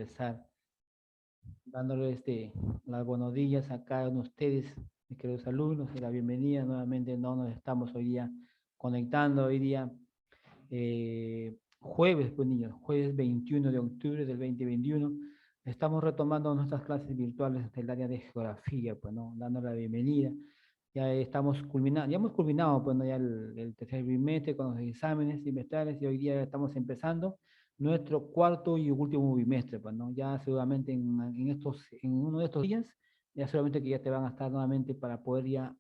empezar dándole las buenos días a cada uno de ustedes, mis queridos alumnos, y la bienvenida nuevamente. No nos estamos hoy día conectando, hoy día jueves, pues niños, jueves 21 de octubre del 2021. Estamos retomando nuestras clases virtuales del área de geografía, pues, ¿no? Dando la bienvenida. Ya estamos culminando, ya hemos culminado, pues, ¿no? Ya el tercer bimestre con los exámenes trimestrales y hoy día estamos empezando nuestro cuarto y último bimestre, pues, ¿no? Ya seguramente en uno de estos días, ya seguramente que ya te van a estar nuevamente para poder ya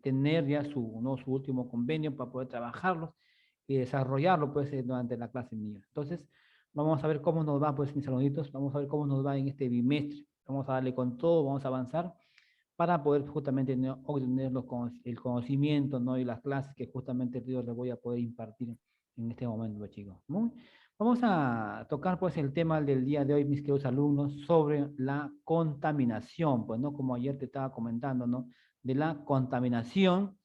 tener ya su, ¿no? su último convenio para poder trabajarlos y desarrollarlo pues durante la clase mía. Entonces, vamos a ver cómo nos va, pues mis saluditos, vamos a ver cómo nos va en este bimestre. Vamos a darle con todo, vamos a avanzar para poder justamente, ¿no? obtener el conocimiento, ¿no? y las clases que justamente yo les voy a poder impartir en este momento, pues, chicos. ¿No? Vamos a tocar pues el tema del día de hoy, mis queridos alumnos, sobre la contaminación, pues, ¿no? Como ayer te estaba comentando, ¿no? De la contaminación,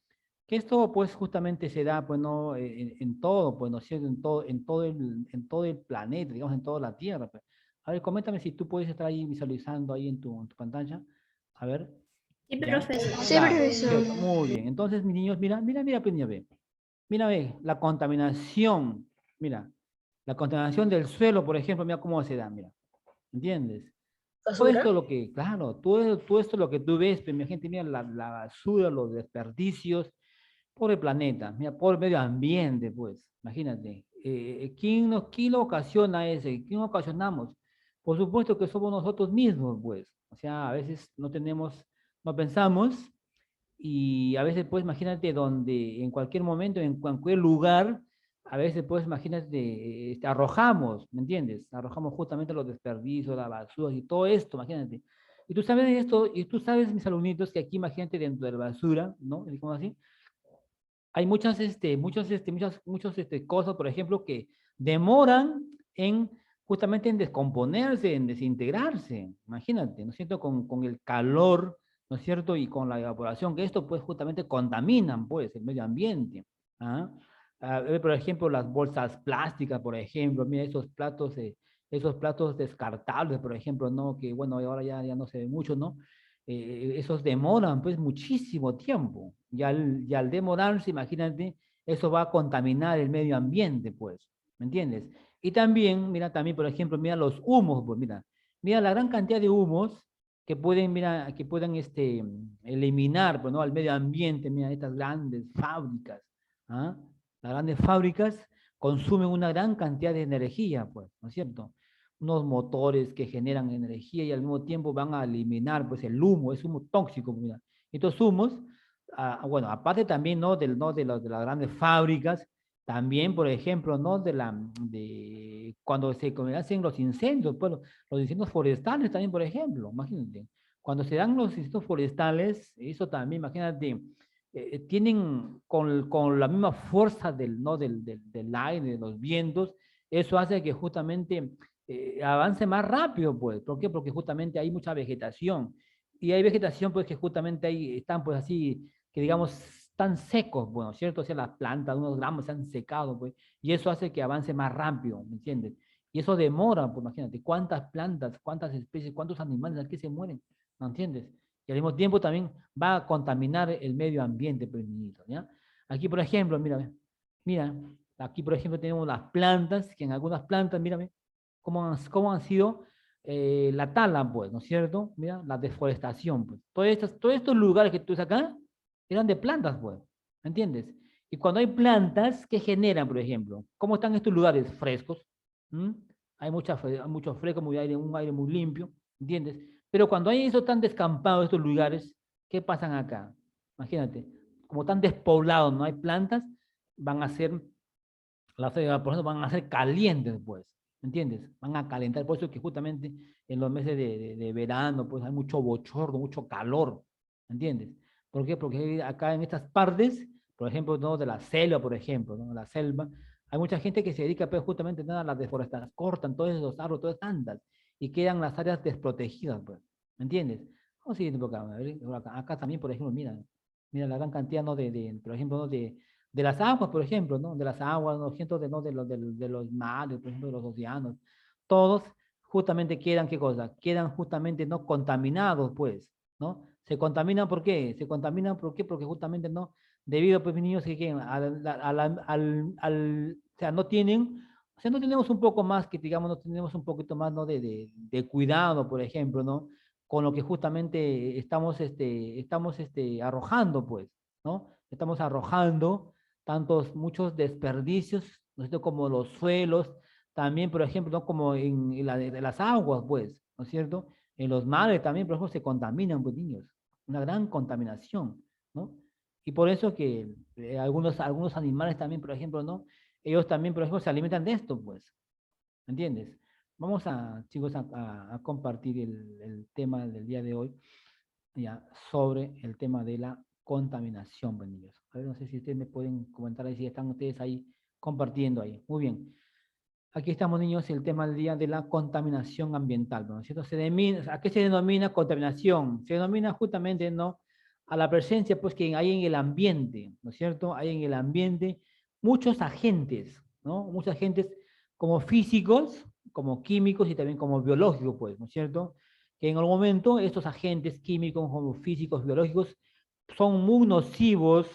que esto pues justamente se da, pues, ¿no? En todo, pues, ¿no es cierto? En todo el planeta, digamos, en toda la Tierra, pues. A ver, coméntame si tú puedes estar ahí visualizando ahí en tu pantalla. A ver, Sí, ¿ya? profesor. Sí, Claro, profesor. cierto, muy bien. Entonces, mis niños, mira, pues, niña, ve. Mira, ve, la contaminación, mira, la contaminación del suelo, por ejemplo, mira cómo se da, mira, ¿entiendes? Todo ¿Basura? esto lo que, claro, todo esto lo que tú ves, pues, mi gente, mira, la basura, los desperdicios, por el planeta, mira, por el medio ambiente, pues, imagínate. ¿Quién lo ocasiona ese? ¿Quién lo ocasionamos? Por supuesto que somos nosotros mismos, pues. O sea, a veces no tenemos, no pensamos y a veces, pues, imagínate donde en cualquier momento, en cualquier lugar, a veces, pues, imagínate, arrojamos, ¿me entiendes? Arrojamos justamente los desperdicios, la basura y todo esto, imagínate. Y tú sabes esto, y tú sabes, mis alumnitos, que aquí, imagínate, dentro de la basura, ¿no? Digamos así, hay muchas cosas, por ejemplo, que demoran en justamente en descomponerse, en desintegrarse. Imagínate, ¿no es cierto? Con el calor, ¿no es cierto? Y con la evaporación, que esto pues justamente contaminan pues el medio ambiente. ¿Ah? A ver, por ejemplo, las bolsas plásticas, por ejemplo, mira esos platos descartables, por ejemplo, ¿no? Que bueno, ahora ya no se ve mucho, ¿no? Esos demoran pues muchísimo tiempo. Y al demorarse, imagínate, eso va a contaminar el medio ambiente, pues, ¿me entiendes? Y también, mira, también, por ejemplo, mira los humos, pues, mira la gran cantidad de humos que pueden, mira, que pueden eliminar, pues, ¿no? al medio ambiente, mira, estas grandes fábricas, ¿ah? Las grandes fábricas consumen una gran cantidad de energía, pues, ¿no es cierto? Unos motores que generan energía y al mismo tiempo van a eliminar pues el humo, es humo tóxico, mira. Estos humos, bueno, aparte también, ¿no? De las grandes fábricas, también, por ejemplo, ¿no? De cuando se hacen los incendios, pues, los incendios forestales también, por ejemplo, imagínate. Cuando se dan los incendios forestales, eso también, imagínate, tienen con la misma fuerza del aire, de los vientos, eso hace que justamente avance más rápido, pues. ¿Por qué? Porque justamente hay mucha vegetación. Y hay vegetación, pues, que justamente ahí están, pues, así, que digamos, están secos, bueno, ¿cierto? O sea, las plantas, unos gramos se han secado, pues, y eso hace que avance más rápido, ¿me entiendes? Y eso demora, pues, imagínate, cuántas plantas, cuántas especies, cuántos animales aquí se mueren, ¿me entiendes? Y al mismo tiempo también va a contaminar el medio ambiente, pues, niñito, ¿ya? Aquí, por ejemplo, mira, aquí, por ejemplo, tenemos las plantas, que en algunas plantas, mírame, cómo han sido la tala, pues, ¿no es cierto? Mira, la deforestación, pues. Todos estos lugares que tú ves acá eran de plantas, pues, ¿me entiendes? Y cuando hay plantas, ¿qué generan, por ejemplo? ¿Cómo están estos lugares frescos? ¿Mm? Hay mucho fresco, un aire muy limpio, ¿entiendes? Pero cuando hay eso tan descampados estos lugares, ¿qué pasan acá? Imagínate, como tan despoblados, no hay plantas, van a ser las evaporaciones van a ser calientes, pues, ¿me entiendes? Van a calentar, por eso que justamente en los meses de verano, pues hay mucho bochorno, mucho calor, ¿me entiendes? ¿Por qué? Porque acá en estas partes, por ejemplo, ¿no? de la selva, por ejemplo, ¿no? La selva, hay mucha gente que se dedica pues, justamente ¿no? a la deforestación, cortan todos esos árboles, todas esas andas, y quedan las áreas desprotegidas, pues, ¿me entiendes? Vamos a seguir por acá, a ver, acá también, por ejemplo, mira la gran cantidad, ¿no? Por ejemplo, ¿no? De las aguas, por ejemplo, ¿no? De las aguas, ¿no? Siento de los mares, por ejemplo, de los océanos, todos justamente quedan, ¿qué cosa? Quedan justamente no contaminados, pues, ¿no? Se contaminan, ¿por qué? Se contaminan, ¿por qué? Porque justamente no, debido, pues, mis niños, que o sea, no tienen, o sea, no tenemos un poco más, que digamos, no tenemos un poquito más, ¿no? De cuidado, por ejemplo, ¿no? Con lo que justamente estamos arrojando, pues, ¿no? Estamos arrojando muchos desperdicios, ¿no es cierto? Como los suelos, también, por ejemplo, ¿no? Como en las aguas, pues, ¿no es cierto? En los mares también, por ejemplo, se contaminan, pues, niños. Una gran contaminación, ¿no? Y por eso que algunos animales también, por ejemplo, ¿no? Ellos también, por ejemplo, se alimentan de esto, pues, ¿me entiendes? Vamos a, chicos, a compartir el tema del día de hoy, ya, sobre el tema de la contaminación, pues, niños. A ver, no sé si ustedes me pueden comentar ahí, si están ustedes ahí compartiendo ahí. Muy bien. Aquí estamos, niños, el tema del día de la contaminación ambiental, ¿no es cierto? ¿A qué se denomina contaminación? Se denomina justamente, ¿no? A la presencia, pues, que hay en el ambiente, ¿no es cierto? Hay en el ambiente muchos agentes, ¿no? Muchos agentes como físicos, como químicos y también como biológicos, pues, ¿no es cierto? Que en algún momento estos agentes químicos, como físicos, biológicos, son muy nocivos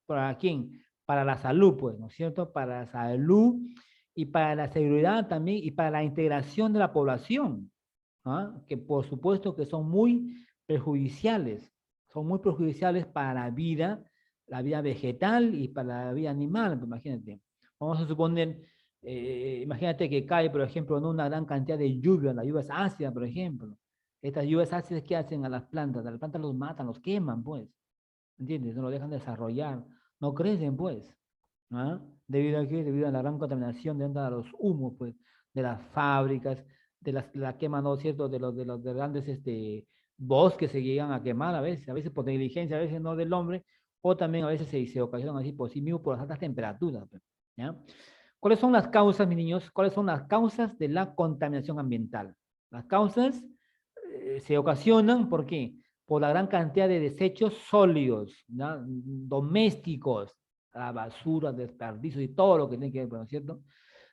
para quién? Para la salud, pues, ¿no es cierto? Para la salud y para la seguridad también y para la integración de la población, ¿ah? Que por supuesto que son muy perjudiciales para la vida vegetal y para la vida animal, pues, imagínate. Vamos a suponer, imagínate que cae, por ejemplo, en una gran cantidad de lluvia, la lluvia es ácida, por ejemplo. Estas lluvias ácidas, ¿qué hacen a las plantas? A las plantas los matan, los queman, pues. ¿Entiendes? No lo dejan desarrollar, no crecen, pues. ¿Ah? ¿Debido a qué? Debido a la gran contaminación de los humos, pues, de las fábricas, la quema, ¿no es cierto?, de grandes bosques se llegan a quemar a veces por negligencia, a veces no del hombre, o también a veces se ocasionan así por sí mismo por las altas temperaturas, pues, ¿ya? ¿Cuáles son las causas, mis niños? ¿Cuáles son las causas de la contaminación ambiental? Las causas se ocasionan, ¿por qué? Por la gran cantidad de desechos sólidos, ¿no? Domésticos, la basura, desperdicios y todo lo que tiene que ver, ¿no es cierto?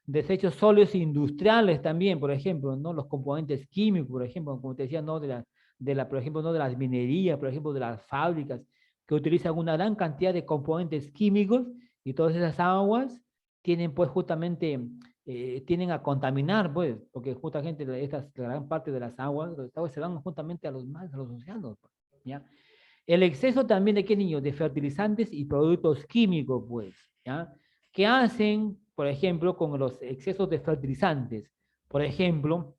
Desechos sólidos industriales también, por ejemplo, ¿no? Los componentes químicos, por ejemplo, como te decía, ¿no? Por ejemplo, ¿no? De las minerías, por ejemplo, de las fábricas, que utilizan una gran cantidad de componentes químicos y todas esas aguas tienen pues justamente, tienen a contaminar, pues, porque justamente la gran parte de las aguas se van justamente a los mares, a los océanos, pues, ¿ya? El exceso también de qué, niños, de fertilizantes y productos químicos, pues, ¿ya? ¿Qué hacen, por ejemplo, con los excesos de fertilizantes? Por ejemplo,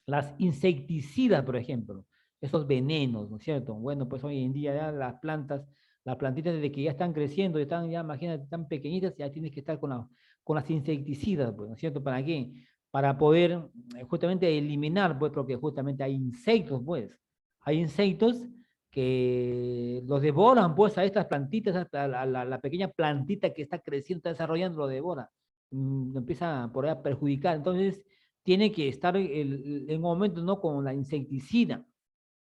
las insecticidas, por ejemplo, esos venenos, ¿no es cierto? Bueno, pues hoy en día ya las plantitas desde que ya están creciendo, están ya, imagínate, tan pequeñitas, ya tienes que estar con las insecticidas, pues, ¿no es cierto? ¿Para qué? Para poder justamente eliminar, pues, porque justamente hay insectos, pues, hay insectos que los devoran, pues, a estas plantitas, la pequeña plantita que está creciendo, está desarrollando, lo devora, lo empieza por ahí a perjudicar. Entonces, tiene que estar en un momento, ¿no? Con la insecticida,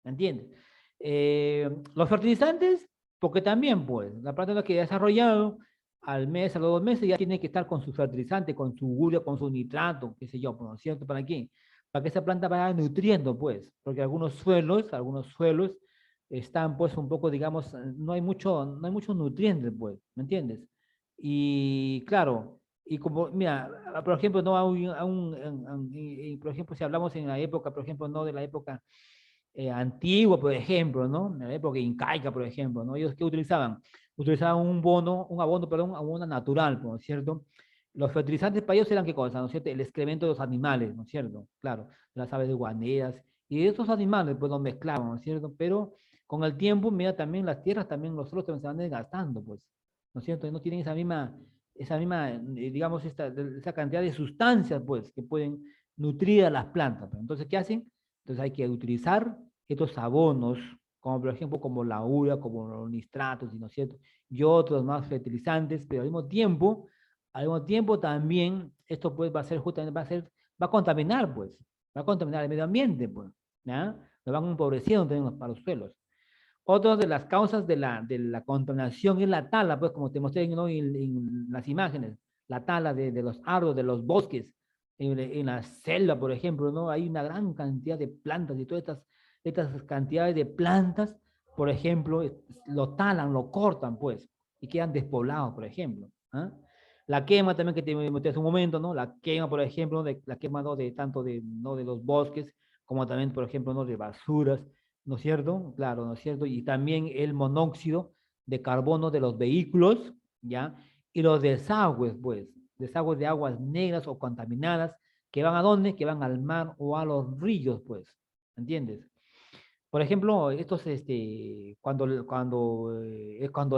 ¿me entiendes? Los fertilizantes, porque también, pues, la planta que ha desarrollado al mes, a los 2 meses, ya tiene que estar con su fertilizante, con su urea, con su nitrato, qué sé yo, ¿no es cierto? ¿Para qué? Para que esa planta vaya nutriendo, pues, porque algunos suelos están, pues, un poco, digamos, no hay muchos nutrientes, pues, ¿me entiendes? Y claro, y como, mira, por ejemplo, no por ejemplo, si hablamos en la época, por ejemplo, no de la época antigua, por ejemplo, ¿no? En la época incaica, por ejemplo, ¿no? Ellos, ¿qué utilizaban? Utilizaban un abono, perdón, abono natural, ¿no es cierto? Los fertilizantes para ellos eran qué cosa, ¿no es cierto? El excremento de los animales, ¿no es cierto? Claro, de las aves de guaneras, y de estos animales, pues, los mezclaban, ¿no es cierto? Pero con el tiempo, mira, también las tierras, también los suelos también se van desgastando, pues, ¿no es cierto? Y no tienen esa misma, digamos, esa cantidad de sustancias, pues, que pueden nutrir a las plantas, pues. Entonces, ¿qué hacen? Entonces hay que utilizar estos abonos, como por ejemplo como la urea, como los nitratos, ¿no es cierto? Y otros más fertilizantes, pero al mismo tiempo también esto pues va a ser justamente, va a contaminar pues, va a contaminar el medio ambiente pues, ¿ya? Lo van empobreciendo también para los suelos. Otra de las causas de la contaminación es la tala, pues como te mostré, ¿no? en las imágenes, la tala de los árboles, de los bosques. en la selva, por ejemplo, ¿no? Hay una gran cantidad de plantas y todas estas cantidades de plantas, por ejemplo, lo talan, lo cortan, pues, y quedan despoblados, por ejemplo. ¿Ah? La quema también que te comenté hace un momento, ¿no? La quema, por ejemplo, la quema, ¿no? De tanto de, ¿no? De los bosques, como también, por ejemplo, ¿no? De basuras, ¿no es cierto? Claro, ¿no es cierto? Y también el monóxido de carbono de los vehículos, ¿ya? Y los desagües, pues, desagües de aguas negras o contaminadas, que van a dónde? Que van al mar o a los ríos, pues, ¿entiendes? Por ejemplo, estos, cuando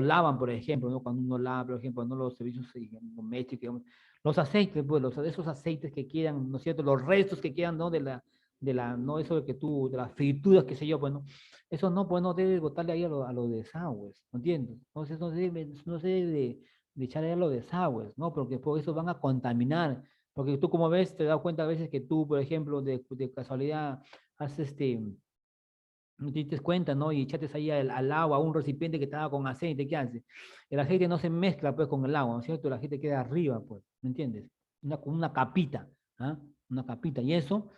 lavan, por ejemplo, ¿no? Cuando uno lava, por ejemplo, ¿no? Los servicios domésticos, digamos, los aceites, pues, esos aceites que quedan, ¿no es cierto? Los restos que quedan, ¿no? No, eso de que tú, de las frituras, qué sé yo, pues, ¿no? Eso no, pues, no debes botarle ahí a los desagües, ¿no entiendes? Entonces, no se debe de echarle ahí a los desagües, ¿no? Porque por eso van a contaminar, porque tú, como ves, te das cuenta a veces que tú, por ejemplo, de casualidad, haces no te diste cuenta, ¿no? Y echaste ahí al agua, a un recipiente que estaba con aceite, ¿qué hace? El aceite no se mezcla, pues, con el agua, ¿no es cierto? El aceite queda arriba, pues, ¿me entiendes? Una capita, ¿ah? Una capita. Y eso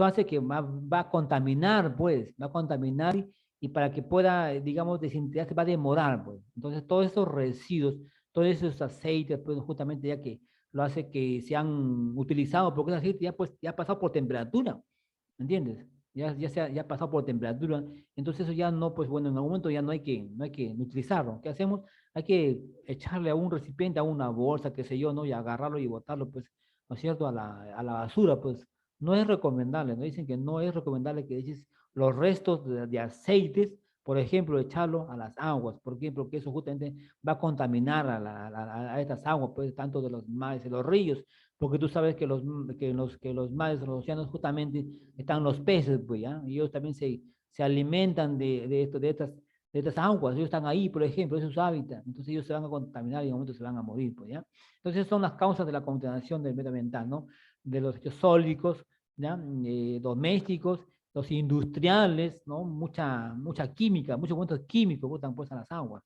hace que va a contaminar, pues, va a contaminar y para que pueda, digamos, desintegrarse va a demorar, pues. Entonces, todos esos residuos, todos esos aceites, pues, justamente ya que lo hace que se han utilizado, porque ese aceite ya, pues, ya ha pasado por temperatura, ¿me entiendes? Ya ha pasado por temperatura, entonces eso ya no, pues bueno, en algún momento ya no hay que utilizarlo. ¿Qué hacemos? Hay que echarle a un recipiente, a una bolsa, qué sé yo, ¿no? Y agarrarlo y botarlo, pues, ¿no es cierto? A la basura, pues, no es recomendable, ¿no? Dicen que no es recomendable que eches los restos de aceites, por ejemplo, echarlo a las aguas. ¿Por qué? Porque eso justamente va a contaminar a estas aguas, pues, tanto de los mares, de los ríos, porque tú sabes que que los mares, los océanos, justamente están los peces, pues, ¿ya? Y ellos también se alimentan de estas aguas, ellos están ahí, por ejemplo, es su hábitat, entonces ellos se van a contaminar y en un momento se van a morir, pues, ¿ya? Entonces son las causas de la contaminación del medio ambiental, ¿no? De los hechos sólidos, ¿ya? Domésticos, los industriales, ¿no? Mucha química, muchos productos químicos botan pues a las aguas,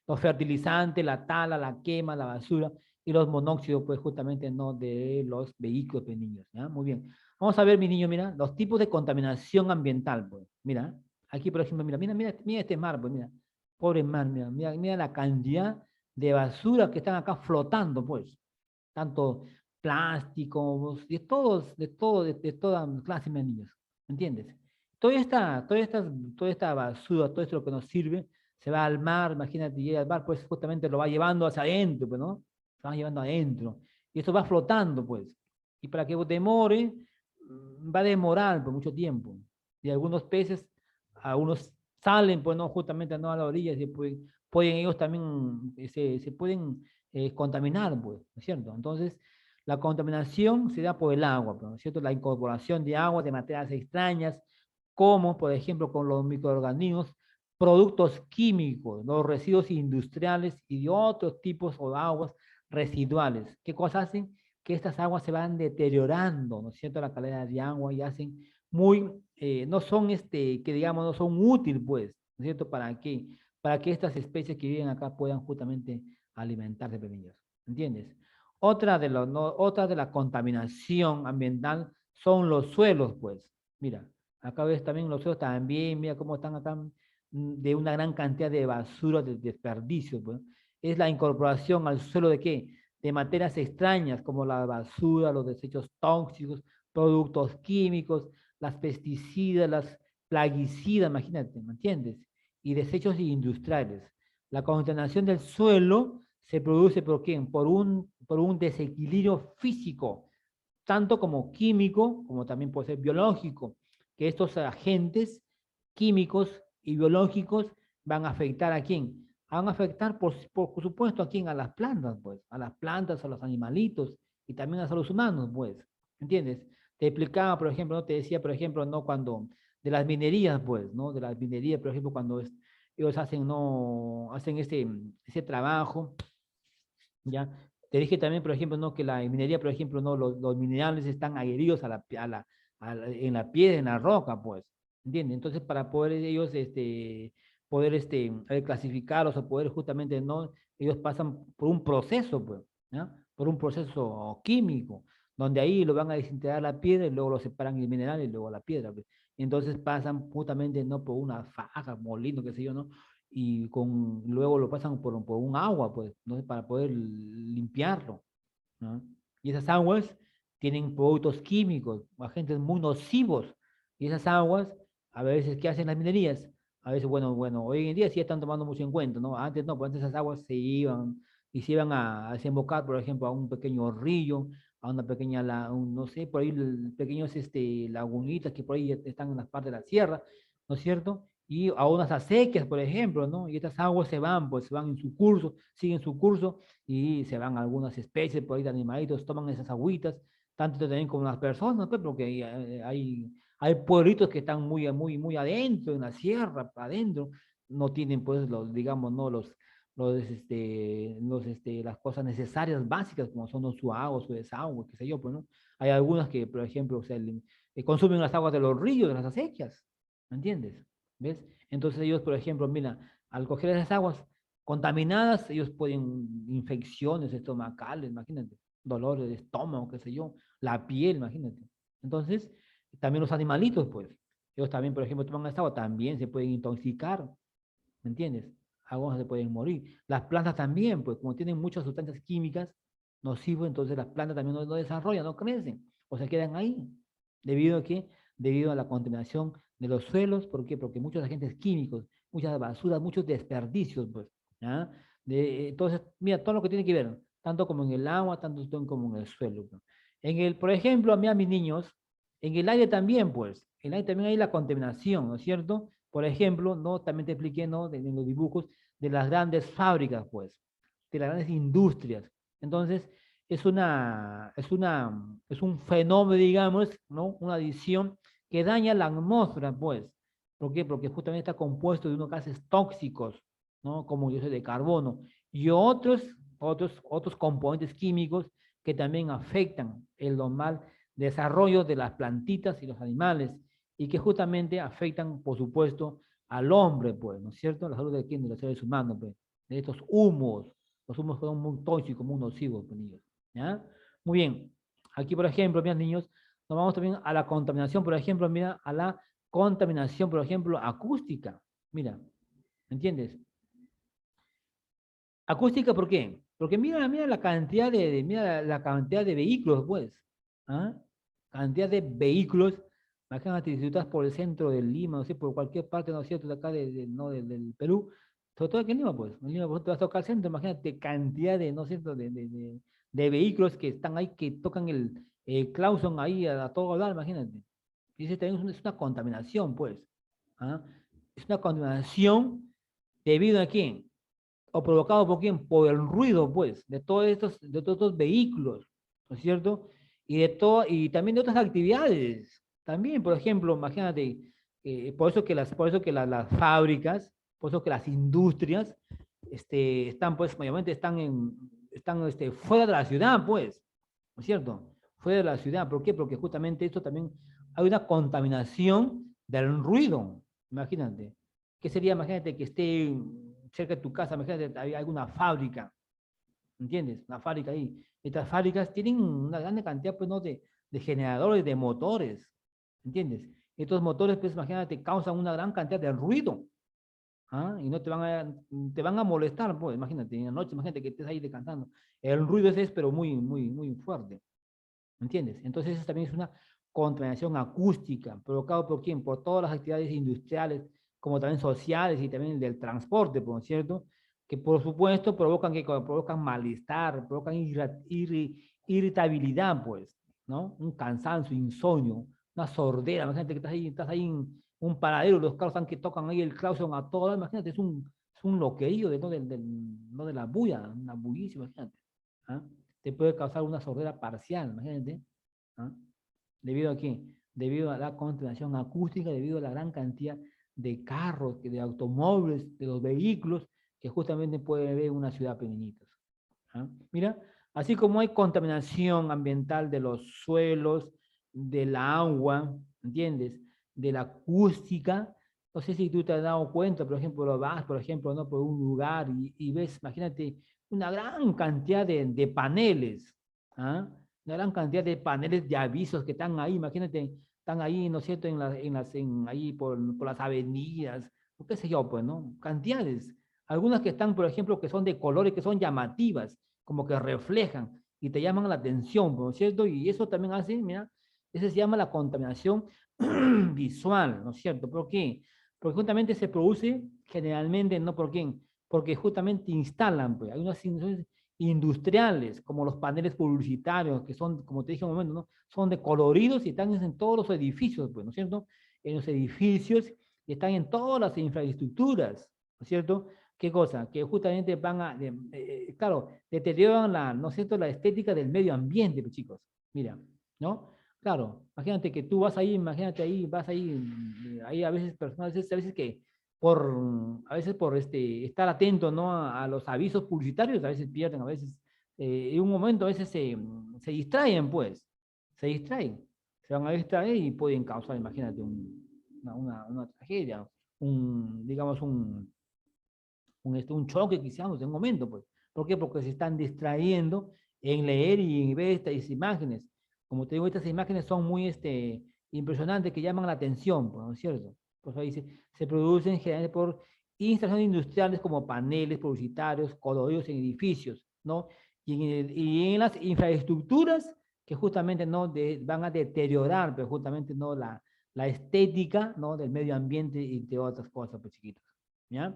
los fertilizantes, la tala, la quema, la basura y los monóxidos, pues justamente no de los vehículos de niños. ¿Ya? Muy bien. Vamos a ver, mi niño, mira, los tipos de contaminación ambiental, pues. Mira, aquí, por ejemplo, mira este mar, pues, mira. Pobre mar, mira la cantidad de basura que están acá flotando, pues. Tanto plásticos, de toda clase de niños. ¿Entiendes? Toda esta basura, todo esto que nos sirve, se va al mar, imagínate, llega al mar, pues justamente lo va llevando hacia adentro, pues, ¿no? Se va llevando adentro. Y esto va flotando, pues. Y para que demore, va a demorar por mucho tiempo. Y algunos peces, algunos salen, pues, ¿no? Justamente no a la orilla, y pueden ellos también, se pueden contaminar, pues, ¿no es cierto? Entonces, la contaminación se da por el agua, pues, ¿no es cierto? La incorporación de agua, de materias extrañas, como, por ejemplo, con los microorganismos, productos químicos, los residuos industriales y de otros tipos o aguas residuales. ¿Qué cosas hacen? Que estas aguas se van deteriorando, ¿no es cierto? La calidad de agua y hacen no son, que digamos, no son útiles, pues, ¿no es cierto? Para que estas especies que viven acá puedan justamente alimentarse de ellos, ¿entiendes? Otra de la contaminación ambiental son los suelos, pues. Mira, acá ves también los suelos también, mira cómo están acá de una gran cantidad de basura, de desperdicios, pues. Es la incorporación al suelo de qué? De materias extrañas como la basura, los desechos tóxicos, productos químicos, las pesticidas, las plaguicidas, imagínate, ¿me entiendes? Y desechos industriales. La contaminación del suelo se produce ¿por qué? Por un desequilibrio físico, tanto como químico, como también puede ser biológico, que estos agentes químicos y biológicos van a afectar a quién. Van a afectar, por supuesto, a quién, a las plantas, pues, a las plantas, a los animalitos y también a los humanos, pues, ¿entiendes? Te explicaba, por ejemplo, ¿no? Te decía, por ejemplo, ¿no? Cuando, de las minerías, pues, ¿no? De las minerías, por ejemplo, cuando ellos hacen, ¿no? Hacen ese trabajo, ¿ya? Te dije también, por ejemplo, ¿no? Que la minería, por ejemplo, ¿no? Los minerales están adheridos en la piedra, en la roca, pues, ¿entiendes? Entonces, para poder ellos, poder, clasificarlos o poder justamente, ¿no? Ellos pasan por un proceso, pues, ¿ya? Por un proceso químico, donde ahí lo van a desintegrar la piedra y luego lo separan el mineral y luego la piedra, pues. Entonces pasan justamente no por una faja, molino, qué sé yo, ¿no? Y luego lo pasan por un agua, pues, ¿no? Para poder limpiarlo, ¿no? Y esas aguas tienen productos químicos, agentes muy nocivos. Y esas aguas, a veces, ¿qué hacen las minerías? A veces, bueno, hoy en día sí están tomando mucho en cuenta, ¿no? Antes no, pues antes esas aguas se iban y se iban a desembocar, por ejemplo, a un pequeño río, a una pequeña, no sé, por ahí pequeños lagunitas que por ahí están en las partes de la sierra, ¿no es cierto? Y a unas acequias, por ejemplo, ¿no? Y estas aguas se van, pues se van en su curso, siguen su curso y se van algunas especies por ahí de animalitos, toman esas agüitas, tanto también como las personas, pues, porque hay pueblitos que están muy adentro, en la sierra, adentro, no tienen, pues, digamos, no las cosas necesarias, básicas, como son su agua, su desagüe, qué sé yo, pues, ¿no? Hay algunas que, por ejemplo, consumen las aguas de los ríos, de las acequias, ¿me entiendes? ¿Ves? Entonces ellos, por ejemplo, mira, al coger esas aguas contaminadas, ellos pueden infecciones estomacales, imagínate, dolores de estómago, qué sé yo, la piel, imagínate. Entonces, también los animalitos, pues, ellos también, por ejemplo, toman esta agua, también se pueden intoxicar, ¿me entiendes? Algunos se pueden morir. Las plantas también, pues, como tienen muchas sustancias químicas nocivas, entonces las plantas también no desarrollan, no crecen, o se quedan ahí. ¿Debido a qué? Debido a la contaminación de los suelos, ¿por qué? Porque muchos agentes químicos, muchas basuras, muchos desperdicios, pues, ¿ya? Entonces, mira, todo lo que tiene que ver, tanto como en el agua, tanto como en el suelo, pues. Por ejemplo, a mis niños, en el aire también, pues, en el aire también hay la contaminación, ¿no es cierto? Por ejemplo, ¿no? También te expliqué, ¿no? En los dibujos de las grandes fábricas, pues, de las grandes industrias. Entonces, es un fenómeno, digamos, ¿no? Una adición que daña la atmósfera, pues. ¿Por qué? Porque justamente está compuesto de unos gases tóxicos, ¿no? Como dióxido de carbono y otros componentes químicos que también afectan el normal desarrollo de las plantitas y los animales y que justamente afectan, por supuesto, al hombre, pues, ¿no es cierto? La salud de quién, de los seres humanos, pues, de estos humos. Los humos son muy tóxicos, muy nocivos, pues, niños, ¿ya? Muy bien. Aquí, por ejemplo, mis niños, nos vamos también a la contaminación, por ejemplo, mira, a la contaminación, por ejemplo, acústica. Mira, ¿entiendes? Acústica, ¿por qué? Porque mira la cantidad mira la cantidad de vehículos, pues. ¿Ah? Cantidad de vehículos. Imagínate, si tú estás por el centro de Lima, no sé, por cualquier parte, ¿no es cierto?, de acá no, del Perú, sobre todo aquí en Lima, pues. En Lima, pues, te vas a tocar el centro, imagínate cantidad de, ¿no es cierto?, de vehículos que están ahí, que tocan el clauson ahí a todo hablar, imagínate. Y ese también es una contaminación, pues. ¿Ah? Es una contaminación debido a quién, o provocado por quién, por el ruido, pues, de todos estos vehículos, ¿no es cierto? Y también de otras actividades. También, por ejemplo, imagínate, por eso que las fábricas, por eso que las industrias, están, pues, mayormente están fuera de la ciudad, pues, ¿no es cierto? Fuera de la ciudad. ¿Por qué? Porque justamente esto también hay una contaminación del ruido. Imagínate. ¿Qué sería? Imagínate que esté cerca de tu casa, imagínate, hay alguna fábrica, ¿entiendes? Una fábrica ahí. Estas fábricas tienen una gran cantidad, pues, ¿no? de generadores, de motores, ¿entiendes? Estos motores, pues, imagínate, causan una gran cantidad de ruido. ¿Ah? Y no te van a molestar, pues, imagínate, en la noche, imagínate que estés ahí descansando. El ruido ese es, pero muy fuerte. ¿Entiendes? Entonces, eso también es una contaminación acústica, provocado por quién? Por todas las actividades industriales, como también sociales y también del transporte, ¿por cierto? Que por supuesto provocan malestar, provocan irritabilidad, pues, ¿no? Un cansancio, insomnio, una sordera. Imagínate que estás ahí en un paradero, los carros están que tocan ahí el claxon a todas, imagínate, es un loquerío no de la bulla, una bullicia, imagínate. ¿Ah? Te puede causar una sordera parcial, imagínate. ¿Ah? ¿Debido a qué? Debido a la contaminación acústica, debido a la gran cantidad de carros, de automóviles, de los vehículos que justamente puede haber en una ciudad pequeñita. ¿Ah? Mira, así como hay contaminación ambiental de los suelos, del agua, ¿entiendes? De la acústica. No sé si tú te has dado cuenta, por ejemplo, vas, por ejemplo, ¿no? por un lugar y ves, imagínate, una gran cantidad de paneles, ¿ah? una gran cantidad de paneles de avisos que están ahí, imagínate, están ahí, ¿no es cierto?, ahí por las avenidas, o qué sé yo, pues, ¿no? Cantidades. Algunas que están, por ejemplo, que son de colores, que son llamativas, como que reflejan y te llaman la atención, ¿no es cierto? Y eso también hace, mira, eso se llama la contaminación visual, ¿no es cierto? ¿Por qué? Porque justamente se produce generalmente, ¿no? ¿Por qué? Porque justamente instalan, pues, hay unas instalaciones industriales, como los paneles publicitarios, que son, como te dije un momento, ¿no? Son de coloridos y están en todos los edificios, pues, ¿no es cierto? En los edificios y están en todas las infraestructuras, ¿no es cierto? ¿Qué cosa? Que justamente van a, claro, deterioran la, ¿no es cierto?, la estética del medio ambiente, pues, chicos. Mira, ¿no? Claro, imagínate que tú vas ahí, imagínate ahí, vas ahí, hay a veces personas, a veces que a veces por estar atento, ¿no?, a los avisos publicitarios, a veces pierden, a veces, en un momento a veces se distraen, pues, se distraen, se van a distraer y pueden causar, imagínate, una tragedia, digamos, un choque quizás en un momento, pues. ¿Por qué? Porque se están distrayendo en leer y en ver estas imágenes. Como te digo, estas imágenes son muy impresionantes, que llaman la atención, pues, ¿no es cierto? Pues ahí se producen generalmente por instalaciones industriales como paneles publicitarios, coloridos en edificios, ¿no? Y en las infraestructuras que justamente no van a deteriorar, pero justamente no la estética, ¿no?, del medio ambiente y de otras cosas, pues, chiquitos, ¿ya?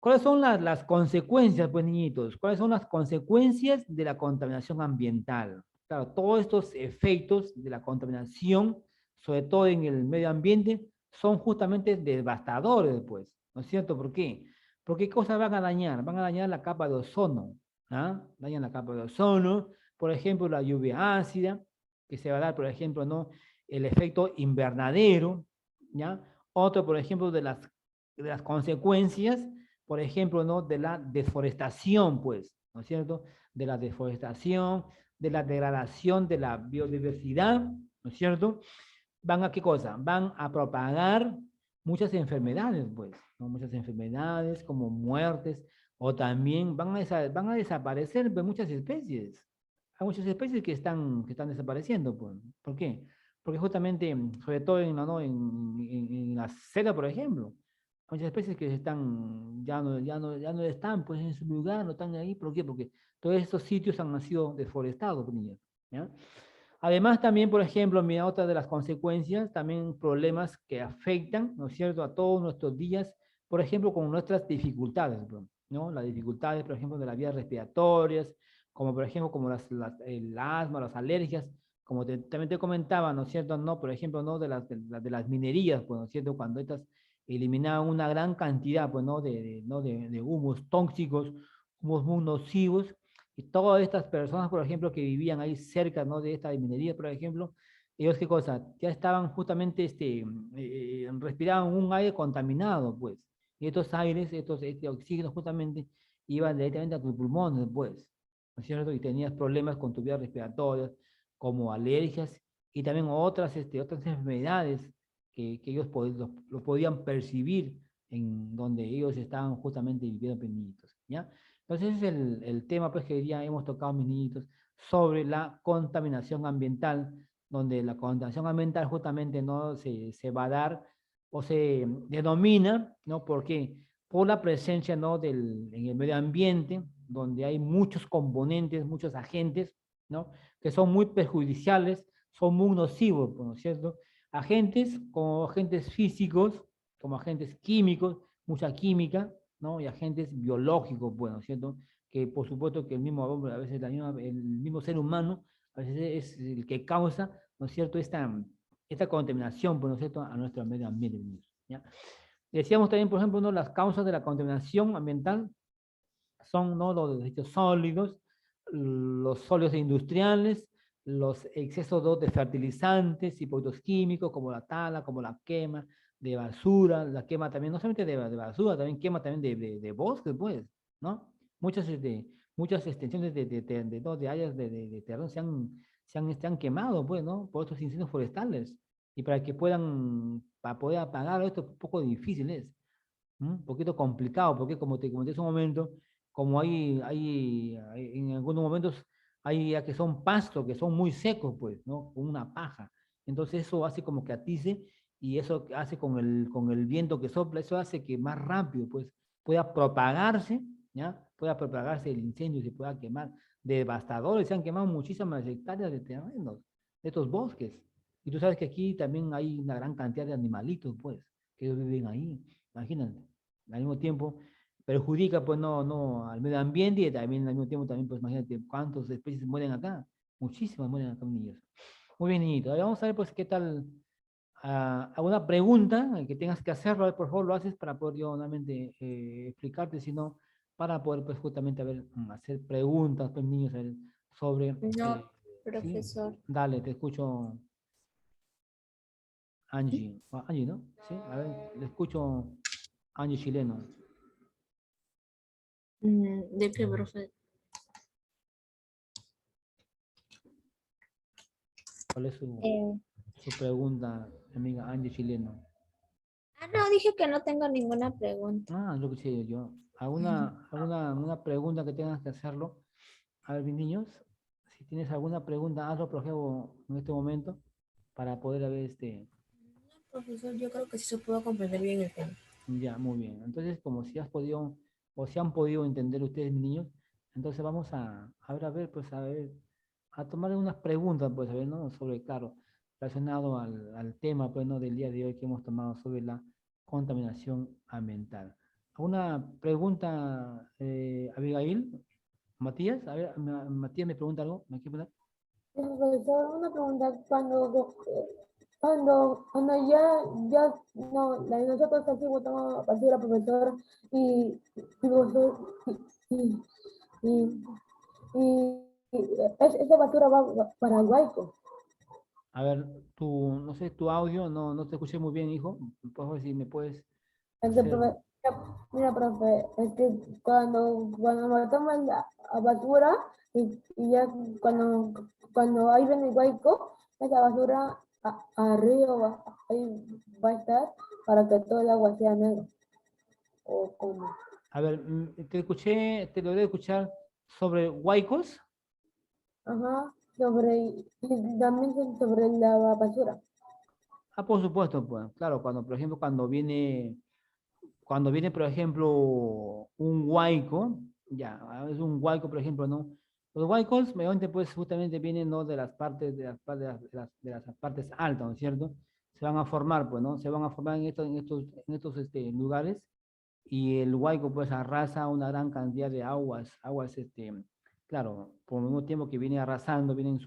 ¿Cuáles son las consecuencias, pues, niñitos? ¿Cuáles son las consecuencias de la contaminación ambiental? Claro, todos estos efectos de la contaminación, sobre todo en el medio ambiente, son justamente devastadores, pues, ¿no es cierto? ¿Por qué? Porque ¿qué cosas van a dañar? Van a dañar la capa de ozono, ¿ah? Dañan la capa de ozono, por ejemplo, la lluvia ácida, que se va a dar, por ejemplo, ¿no?, el efecto invernadero, ¿ya? Otro, por ejemplo, de las consecuencias, por ejemplo, ¿no?, de la deforestación, pues, ¿no es cierto? De la deforestación, de la degradación de la biodiversidad, ¿no es cierto? ¿Van a qué cosa? Van a propagar muchas enfermedades, pues, ¿no? Muchas enfermedades como muertes, o también van a desaparecer, pues, muchas especies. Hay muchas especies que están desapareciendo, pues. ¿Por qué? Porque justamente, sobre todo ¿no?, en la selva, por ejemplo, muchas especies que ya no están, pues, en su lugar, no están ahí. ¿Por qué? Porque todos estos sitios han sido deforestados, niños, ¿ya? Además, también, por ejemplo, mira, otra de las consecuencias, también problemas que afectan, ¿no es cierto?, a todos nuestros días, por ejemplo, con nuestras dificultades, ¿no? Las dificultades, por ejemplo, de las vías respiratorias, como por ejemplo, como el asma, las alergias, como también te comentaba, ¿no es cierto?, ¿no? Por ejemplo, ¿no?, de las minerías, pues, ¿no es cierto?, cuando estas eliminaban una gran cantidad, pues, ¿no?, ¿no?, de humos tóxicos, humos muy nocivos, y todas estas personas, por ejemplo, que vivían ahí cerca, ¿no?, de esta minería, por ejemplo, ellos, ¿qué cosa? Ya estaban justamente, respiraban un aire contaminado, pues. Y estos aires, este oxígeno, justamente, iban directamente a tus pulmones, pues, ¿no es cierto? Y tenías problemas con tus vías respiratorias, como alergias, y también otras enfermedades que ellos lo podían percibir en donde ellos estaban justamente viviendo pequeñitos, ¿ya? Entonces, ese es el tema, pues, que ya hemos tocado, mis niñitos, sobre la contaminación ambiental, donde la contaminación ambiental justamente no se va a dar o se denomina, ¿no? ¿Por qué? Por la presencia, ¿no?, en el medio ambiente, donde hay muchos componentes, muchos agentes, ¿no?, que son muy perjudiciales, son muy nocivos, ¿no es cierto? Agentes como agentes físicos, como agentes químicos, mucha química, ¿no?, y agentes biológicos, bueno, ¿cierto? Que por supuesto que el mismo hombre, a veces el mismo ser humano, a veces es el que causa, ¿no es cierto?, esta contaminación, pues, ¿no es cierto?, a nuestro medio ambiente, ¿ya? Decíamos también, por ejemplo, ¿no?, las causas de la contaminación ambiental son, ¿no?, los desechos sólidos, los sólidos industriales, los excesos, ¿no?, de fertilizantes y productos químicos, como la tala, como la quema de basura, la quema también, no solamente de basura, también quema también de bosques, pues, ¿no? Muchas extensiones ¿no?, de áreas de terreno se han quemado, pues, ¿no?, por estos incendios forestales. Y para poder apagar esto, es un poco difícil es. Un poquito complicado, porque como te comenté hace un momento, como en algunos momentos hay ya que son pastos, que son muy secos, pues, ¿no? Con una paja. Entonces eso hace como que atice y eso hace con el viento que sopla, eso hace que más rápido, pues, pueda propagarse, ¿ya? Pueda propagarse el incendio y se pueda quemar. Devastadores, se han quemado muchísimas hectáreas de terrenos, de estos bosques. Y tú sabes que aquí también hay una gran cantidad de animalitos, pues, que ellos viven ahí, imagínate. Al mismo tiempo, perjudica, pues, no, al medio ambiente y también al mismo tiempo, también, pues, imagínate cuántas especies mueren acá. Muchísimas mueren acá, niños. Muy bien, niñito. Ahora vamos a ver, pues, qué tal. ¿Alguna pregunta que tengas que hacerlo? A ver, por favor, lo haces para poder yo nuevamente explicarte, sino para poder, pues, justamente, a ver, hacer preguntas, pues, niños, sobre, No, ¿sí? profesor. Dale, te escucho, Angie. Angie, ¿no? Sí, a ver, le escucho, Angie Chileno. ¿De qué, profe? ¿Cuál es su pregunta, amiga Angie Chileno? No, dije que no tengo ninguna pregunta. Lo que sé yo. ¿Alguna pregunta que tengas que hacerlo? A ver, mis niños, si tienes alguna pregunta, hazlo, por ejemplo, en este momento, para poder ver Profesor, yo creo que sí se pudo comprender bien el tema. ya, muy bien. Entonces, como si has podido, o si han podido entender ustedes, mis niños, entonces vamos a ver, pues, a ver, a tomar unas preguntas, pues, a ver, ¿no? Sobre, claro, relacionado al tema, pues, ¿no? Del día de hoy que hemos tomado sobre la contaminación ambiental. ¿Alguna pregunta, Abigail? Matías, a ver, Matías me pregunta algo, ¿me quiere preguntar? Profesor, una pregunta, cuando ya, no, la de nosotros aquí votamos basura, profesor, y vosotros, y, y, esa basura va para el huaico. A ver, no sé, tu audio, no te escuché muy bien, hijo. Por favor, si me puedes hacer. Mira, profe, es que cuando botamos la basura, y ya cuando ahí viene el huaico, esa basura arriba ahí va a estar para que todo el agua sea negro. O como, A ver, te logré escuchar sobre huaicos. ajá, y también sobre la basura. Por supuesto, pues, claro, cuando, por ejemplo, cuando viene, por ejemplo, un huaico, ya, es un huaico, por ejemplo, ¿no? Los huaicos, mediante, pues, justamente vienen, ¿no? De las partes, de las partes altas, ¿no es cierto? Se van a formar, pues, ¿no? Se van a formar en estos lugares y el Huayco pues arrasa una gran cantidad de aguas, claro, por el mismo tiempo que viene arrasando, viene en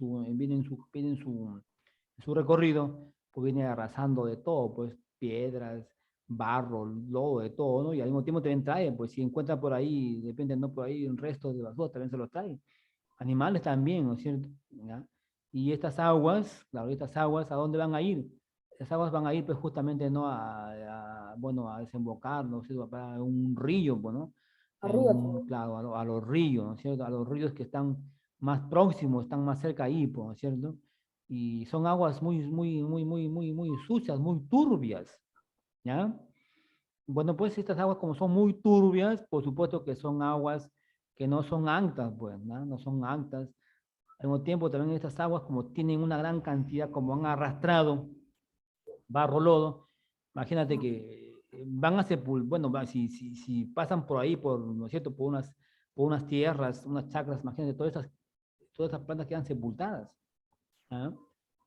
su recorrido, pues viene arrasando de todo, pues piedras, barro, lodo, de todo, ¿no? Y al mismo tiempo también trae, pues si encuentra por ahí, depende, no por ahí, un resto de basura, también se los trae. Animales también, ¿no es cierto? ¿Ya? Y estas aguas, claro, estas aguas, ¿a dónde van a ir? Las aguas van a ir pues justamente no bueno, a desembocar, ¿no es cierto? Para un río, pues, ¿no? Arriba Claro, a los ríos, ¿no es cierto? A los ríos que están más próximos, están más cerca ahí, pues, ¿no es cierto? Y son aguas muy sucias, muy turbias, ¿ya? Bueno, pues estas aguas como son muy turbias, por supuesto que son aguas que no son aptas, pues, ¿no? No son aptas. Al mismo tiempo también estas aguas como tienen una gran cantidad, como han arrastrado barro, lodo, imagínate que van a sepultar, bueno, si pasan por ahí, ¿no es cierto? Por unas tierras, unas chacras, imagínate, todas estas plantas quedan sepultadas. ¿Ah?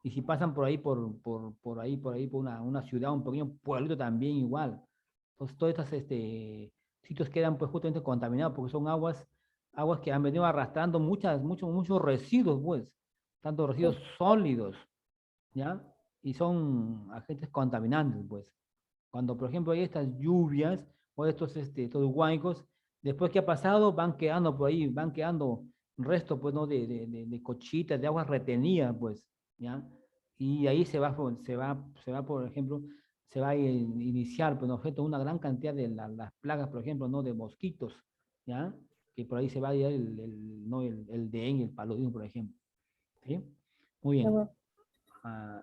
Y si pasan por ahí, por una ciudad, un pequeño pueblito también igual. Entonces, todos estos sitios quedan pues justamente contaminados porque son aguas que han venido arrastrando muchos residuos, pues, tanto residuos sólidos, ¿ya? Y son agentes contaminantes, pues. Cuando, por ejemplo, hay estas lluvias o estos huaicos, después que ha pasado, van quedando por ahí, van quedando restos, pues, ¿no? De cochitas, de aguas retenidas, pues, ¿ya? Y ahí por ejemplo, se va a iniciar, pues, ¿no? Una gran cantidad de las plagas, por ejemplo, ¿no? De mosquitos, ¿ya? Que por ahí se va a ir ¿no? el dengue, el paludismo, por ejemplo, ¿sí? Muy bien. arriba. Ah,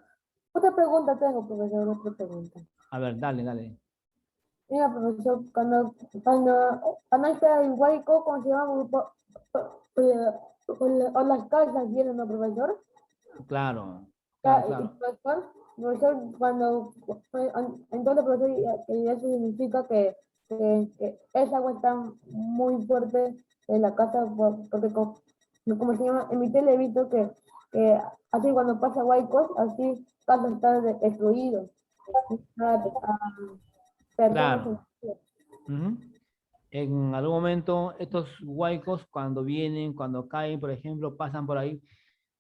Otra pregunta tengo, profesor, otra pregunta. a ver, dale. Mira, profesor, cuando está el huaico, ¿cómo se llama? o las casas vienen, ¿no, profesor? Claro, Ya, claro, y claro. profesor, cuando, entonces, profesor, y eso significa que esa agua está muy fuerte en la casa, porque como se llama, en mi tele he visto que así cuando pasa Huaycos, así casa está destruido. Personas Claro. Ujú. En algún momento estos huaicos cuando vienen, cuando caen, por ejemplo, pasan por ahí.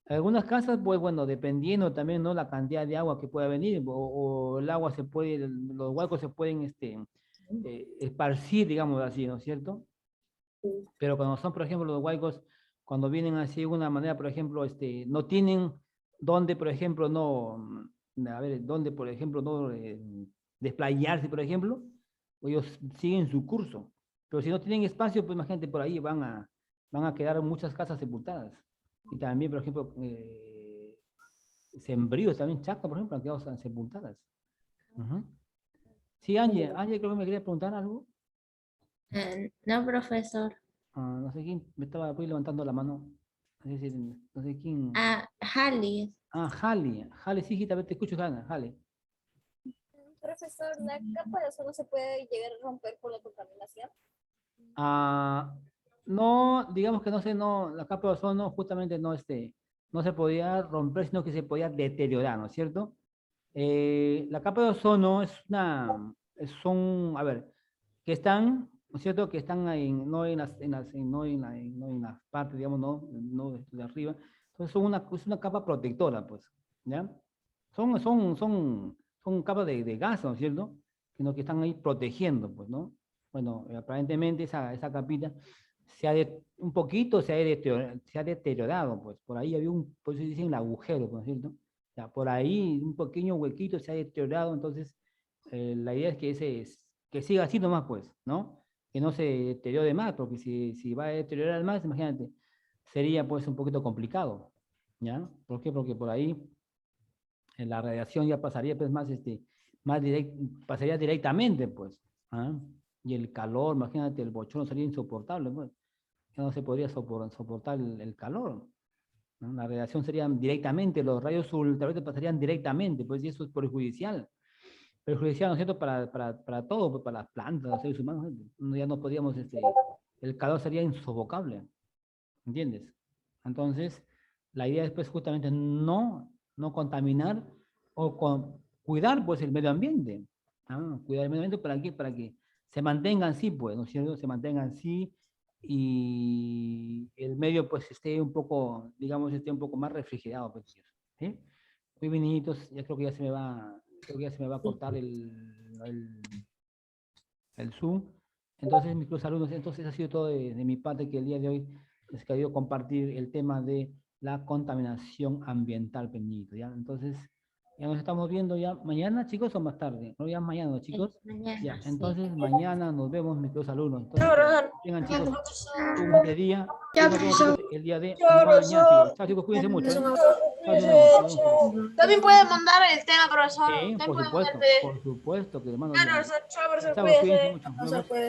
Algunas casas, pues bueno, dependiendo también, ¿no? La cantidad de agua que pueda venir, o el agua se puede, los huaicos se pueden esparcir, digamos así, ¿no es cierto? Pero cuando son, por ejemplo, los huaicos, cuando vienen así de una manera, por ejemplo, no tienen donde, por ejemplo, no, a ver, donde, por ejemplo, no desplayarse, por ejemplo, ellos siguen su curso. Pero si no tienen espacio, pues imagínate, por ahí van a quedar muchas casas sepultadas. Y también, por ejemplo, sembríos, también chacas, por ejemplo, han quedado sepultadas. Ujú. Sí, Ángel, creo que me quería preguntar algo. No, profesor. Ah, no sé quién, me estaba pues, levantando la mano. No sé quién. Ah, Halley. Ah, Jale, sí, hijita, a ver, te escucho, Hanna, Jale. Profesor, ¿la capa de ozono se puede llegar a romper por la contaminación? Ah, no, digamos que no sé, no, la capa de ozono justamente no, no se podía romper, sino que se podía deteriorar, ¿no es cierto? La capa de ozono son, a ver, que están, ¿no es cierto? Que están ahí, no no en las partes, digamos, no de arriba. Entonces es una capa protectora, pues, ¿ya? Son capas de gas, ¿no es cierto? Sino que están ahí protegiendo, pues, ¿no? Bueno, aparentemente esa capita un poquito se ha deteriorado, pues, por ahí había por eso dicen el agujero, ¿no es cierto? Ya, por ahí un pequeño huequito se ha deteriorado, entonces la idea es que siga así nomás, pues, ¿no? Que no se deteriore más, porque si va a deteriorar más, imagínate, sería pues un poquito complicado, ¿ya? ¿Por qué? Porque por ahí la radiación ya pasaría pues pasaría directamente, pues, ¿ah? Y el calor, imagínate, el bochorno sería insoportable, pues, ya no se podría soportar el calor, ¿no? La radiación sería directamente, los rayos ultravioletas pasarían directamente, pues, y eso es perjudicial, ¿no es cierto?, para todo, pues, para las plantas, los seres humanos, ya no podríamos, el calor sería insofocable, ¿entiendes? Entonces, la idea es pues justamente no contaminar cuidar pues el medio ambiente. ¿Ah? Cuidar el medio ambiente ¿para qué? Para que se mantengan así, pues, ¿no es cierto? Se mantengan así y el medio pues esté un poco, digamos, esté un poco más refrigerado, pues, ¿sí? Muy bien, niñitos, ya creo que ya se me va, creo que ya se me va a cortar el, el Zoom. Entonces, mis queridos alumnos, entonces ha sido todo de mi parte que el día de hoy les he querido compartir el tema de la contaminación ambiental, Peñito, ¿ya? Entonces, ya nos estamos viendo ya mañana, chicos, o más tarde. No, ya mañana, ¿no, chicos? Mañana, Ya, sí. entonces mañana nos vemos, mis queridos alumnos. No, Entonces, profesor. tengan, chicos, un buen día y Ya, nos vemos, chicos, profesor. el día de Ya, mañana, chicos. profesor. Chao, chicos, cuídense mucho, ¿eh? Chao, nos vemos, nos vemos, chicos. También puede mandar el tema, profesor. También Por puede mandar el supuesto, PDF. por supuesto que le mando Claro, ya. profesor. Chao, profesor. Chao, cuídense Cuídese. mucho, nos Profesor, vemos. cuídese.